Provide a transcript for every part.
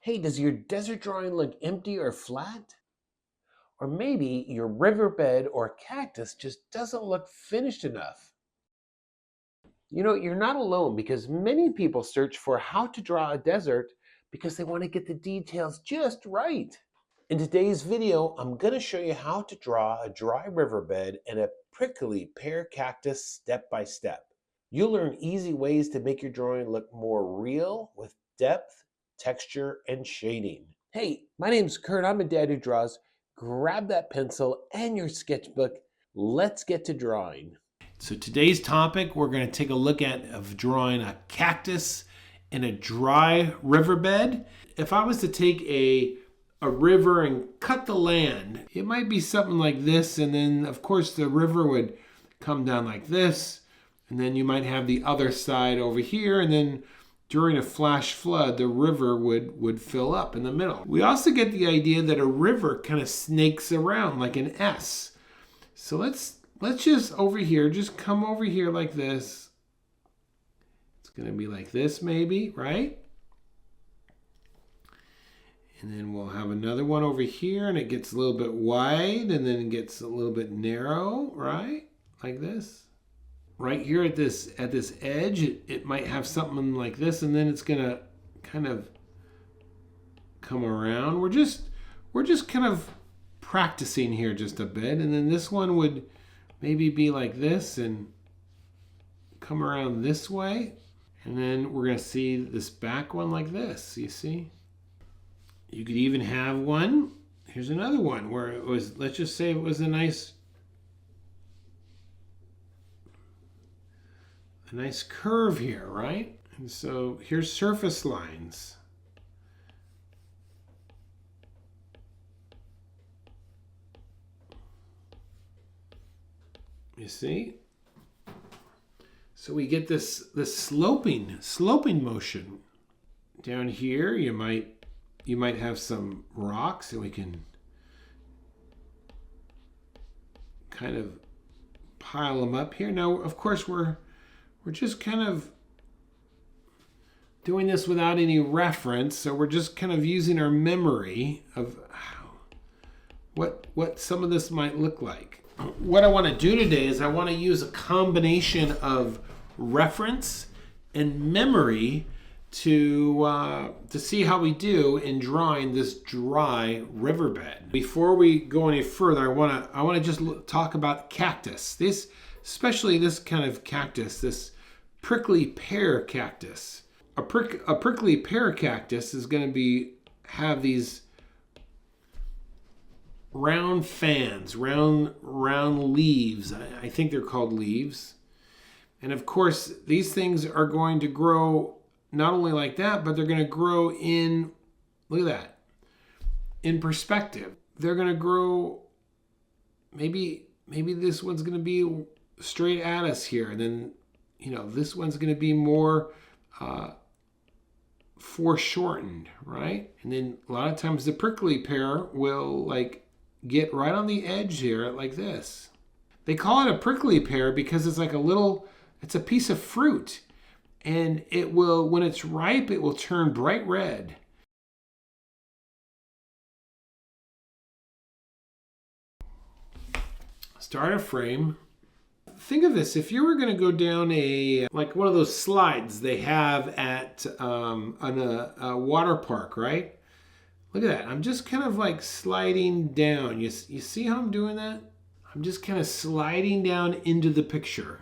Hey, does your desert drawing look empty or flat? Or maybe your riverbed or cactus just doesn't look finished enough. You're not alone because many people search for how to draw a desert because they want to get the details just right. In today's video, I'm going to show you how to draw a dry riverbed and a prickly pear cactus step by step. You'll learn easy ways to make your drawing look more real with depth, texture, and shading. Hey, my name's Kurt. I'm a dad who draws. Grab that pencil and your sketchbook. Let's get to drawing. So today's topic, we're going to take a look at of drawing a cactus in a dry riverbed. If I was to take a river and cut the land, it might be something like this, and then of course the river would come down like this, and then you might have the other side over here, and then during a flash flood the river would fill up in the middle. We also get the idea that a river kind of snakes around like an S. So let's just over here, just come over here like this. It's going to be like this maybe, right? And then we'll have another one over here, and it gets a little bit wide, and then it gets a little bit narrow, right? Like this. Right here at this edge, it might have something like this, and then it's gonna kind of come around. We're just kind of practicing here just a bit, and then this one would maybe be like this and come around this way, and then we're gonna see this back one like this. You see? You could even have one. Here's another one where it was, let's just say it was a nice curve here, right? And so here's surface lines. You see? So we get this sloping motion. Down here you might have some rocks, and we can kind of pile them up here. Now, of course, we're just kind of doing this without any reference, so we're just kind of using our memory of what some of this might look like. What I want to do today is I want to use a combination of reference and memory to see how we do in drawing this dry riverbed. Before we go any further, I want to just talk about cactus. Especially this kind of cactus, this prickly pear cactus. A prickly pear cactus is going to have these round fans, round leaves. I think they're called leaves. And of course, these things are going to grow not only like that, but they're going to grow in, look at that, in perspective. They're going to grow, maybe this one's going to be straight at us here, and then this one's going to be more foreshortened, right? And then a lot of times the prickly pear will like get right on the edge here like this. They call it a prickly pear because it's like it's a piece of fruit, and it will, when it's ripe, it will turn bright red. Start a frame. Think of this, if you were going to go down like one of those slides they have at on a water park, right? Look at that. I'm just kind of like sliding down. You see how I'm doing that? I'm just kind of sliding down into the picture.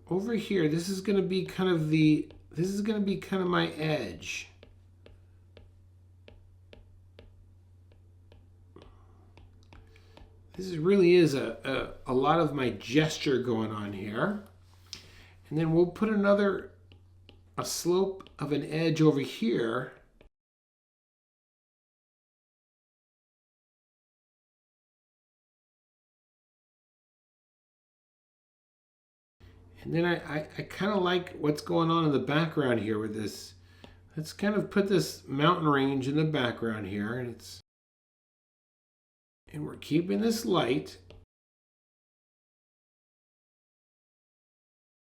Over here, this is going to be kind of my edge. This really is a lot of my gesture going on here. And then we'll put a slope of an edge over here. And then I kind of like what's going on in the background here with this. Let's kind of put this mountain range in the background here, and we're keeping this light.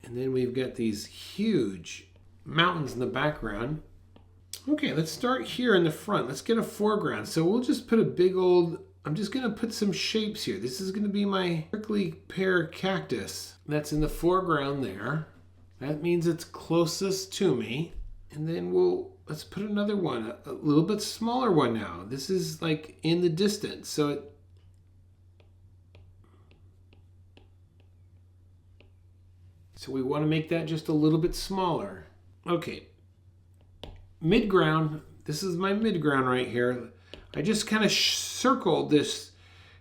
And then we've got these huge mountains in the background. Okay, let's start here in the front. Let's get a foreground. So we'll just put a big old, I'm just gonna put some shapes here. This is gonna be my prickly pear cactus. That's in the foreground there. That means it's closest to me. And then let's put another one, a little bit smaller one now. This is like in the distance. So we want to make that just a little bit smaller. Okay, mid-ground. This is my mid-ground right here. I just kind of circled this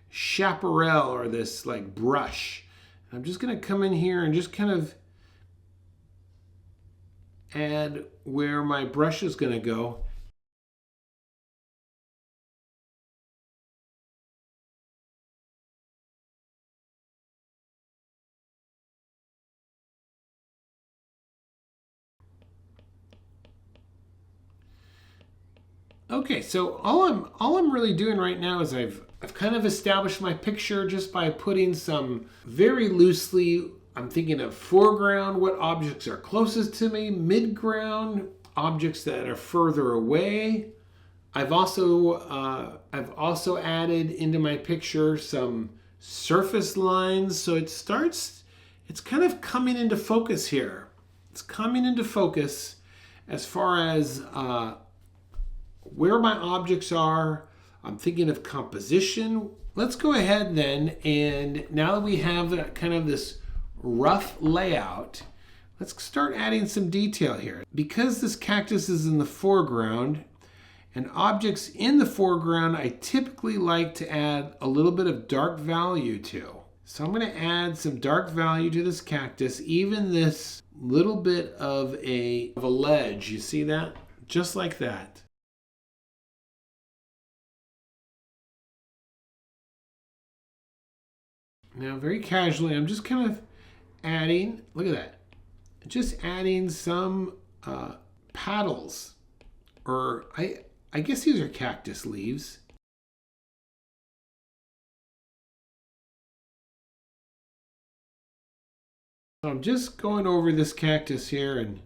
chaparral or this like brush. I'm just going to come in here and just kind of add where my brush is going to go. Okay, so all I'm really doing right now is I've kind of established my picture just by putting some very loosely. I'm thinking of foreground, what objects are closest to me, midground, objects that are further away. I've also added into my picture some surface lines, so it's kind of coming into focus here. It's coming into focus as far as where my objects are. I'm thinking of composition. Let's go ahead then, and now that we have kind of this rough layout, let's start adding some detail here. Because this cactus is in the foreground, and objects in the foreground I typically like to add a little bit of dark value to. So I'm going to add some dark value to this cactus, even this little bit of a ledge. You see that? Just like that. Now, very casually, I'm just kind of adding, look at that, just adding some petals, or I guess these are cactus leaves. So I'm just going over this cactus here and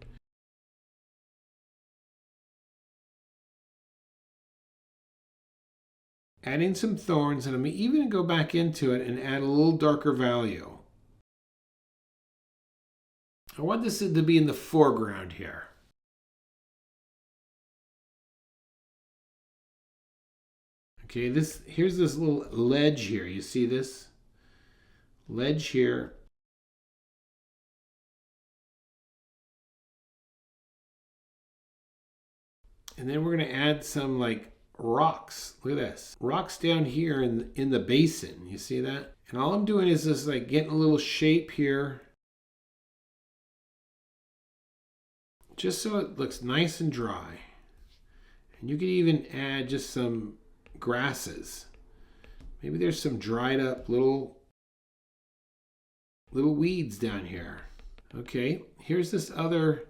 adding some thorns, and I'm even going to go back into it and add a little darker value. I want this to be in the foreground here. Okay, here's this little ledge here. You see this? Ledge here. And then we're going to add some like rocks. Look at this. Rocks down here in the basin. You see that? And all I'm doing is just like getting a little shape here, just so it looks nice and dry. And you could even add just some grasses. Maybe there's some dried up little weeds down here. Okay, here's this other,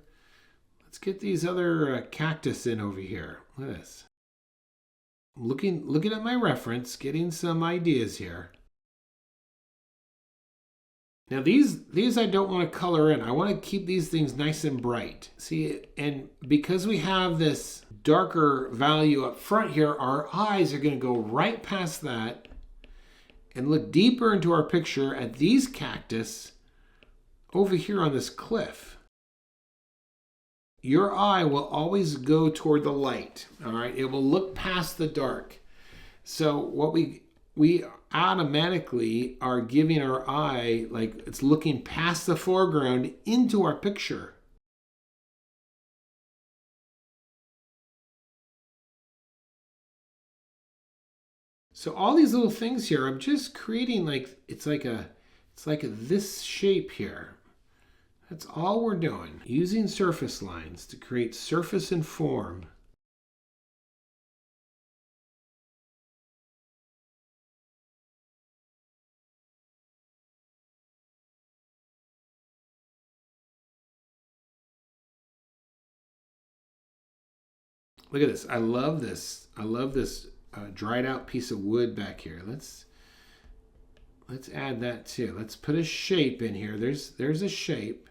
let's get these other cactus in over here. Look at this. I'm looking at my reference, getting some ideas here. Now these I don't want to color in. I want to keep these things nice and bright. See, and because we have this darker value up front here, our eyes are going to go right past that and look deeper into our picture at these cactus over here on this cliff. Your eye will always go toward the light, all right? It will look past the dark. So what we automatically are giving our eye, like it's looking past the foreground into our picture. So all these little things here, I'm just creating like, it's like this shape here. That's all we're doing. Using surface lines to create surface and form. Look at this. I love this. I love this dried out piece of wood back here. Let's add that too. Let's put a shape in here. There's a shape.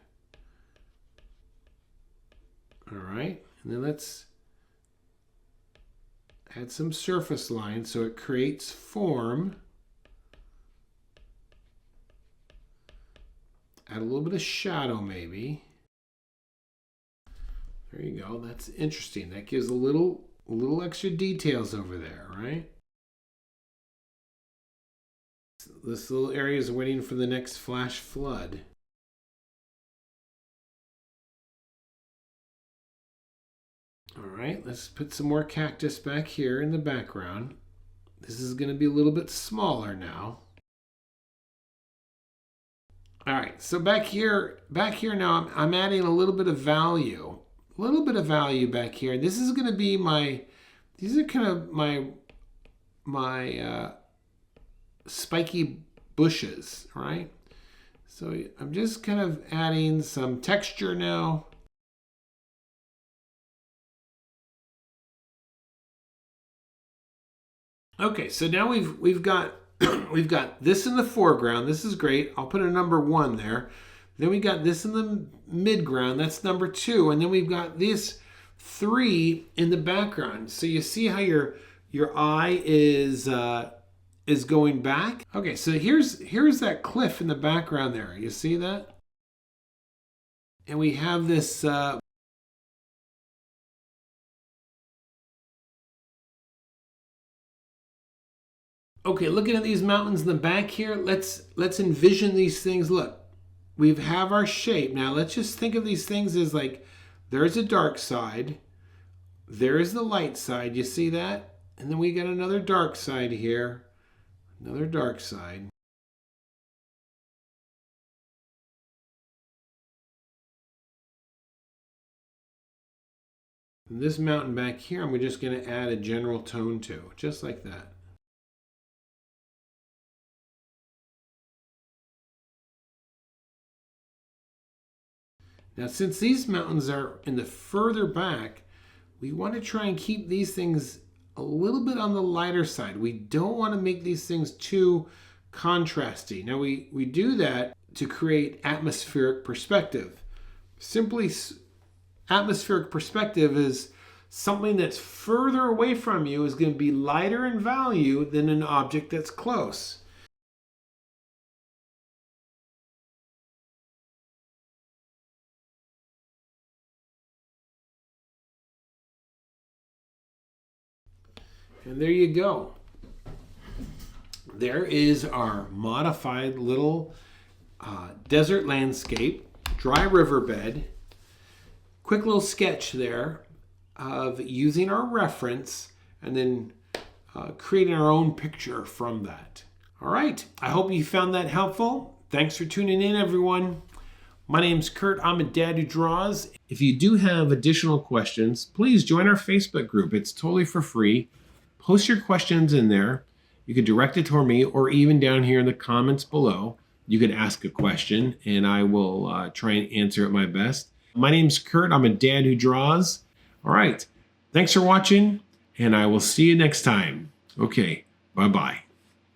All right. And then let's Add some surface lines so it creates form. Add a little bit of shadow maybe. There you go. That's interesting. That gives a little extra details over there, right? This little area is waiting for the next flash flood. All right, let's put some more cactus back here in the background. This is going to be a little bit smaller now. All right, so back here now, I'm adding a little bit of value. A little bit of value back here. This is going to be these are kind of my spiky bushes, right? So I'm just kind of adding some texture now. Okay, so now we've got we've got this in the foreground. This is great. I'll put a number 1 there. Then we got this in the midground. That's number 2, and then we've got these 3 in the background. So you see how your eye is going back. Okay, so here's that cliff in the background there. You see that? And we have this. Okay, looking at these mountains in the back here, let's envision these things. Look, we have our shape. Now let's just think of these things as like, there's a dark side, there is the light side, you see that? And then we got another dark side here, another dark side. And this mountain back here, I'm just going to add a general tone to, just like that. Now, since these mountains are in the further back, we want to try and keep these things a little bit on the lighter side. We don't want to make these things too contrasty. Now, we do that to create atmospheric perspective. Simply, atmospheric perspective is something that's further away from you is going to be lighter in value than an object that's close. And there you go. There is our modified little desert landscape, dry riverbed. Quick little sketch there of using our reference and then creating our own picture from that. All right, I hope you found that helpful. Thanks for tuning in, everyone. My name's Kurt. I'm a dad who draws. If you do have additional questions, please join our Facebook group. It's totally for free. Post your questions in there. You could direct it toward me or even down here in the comments below. You could ask a question and I will try and answer it my best. My name's Kurt. I'm a dad who draws. All right. Thanks for watching and I will see you next time. Okay. Bye-bye.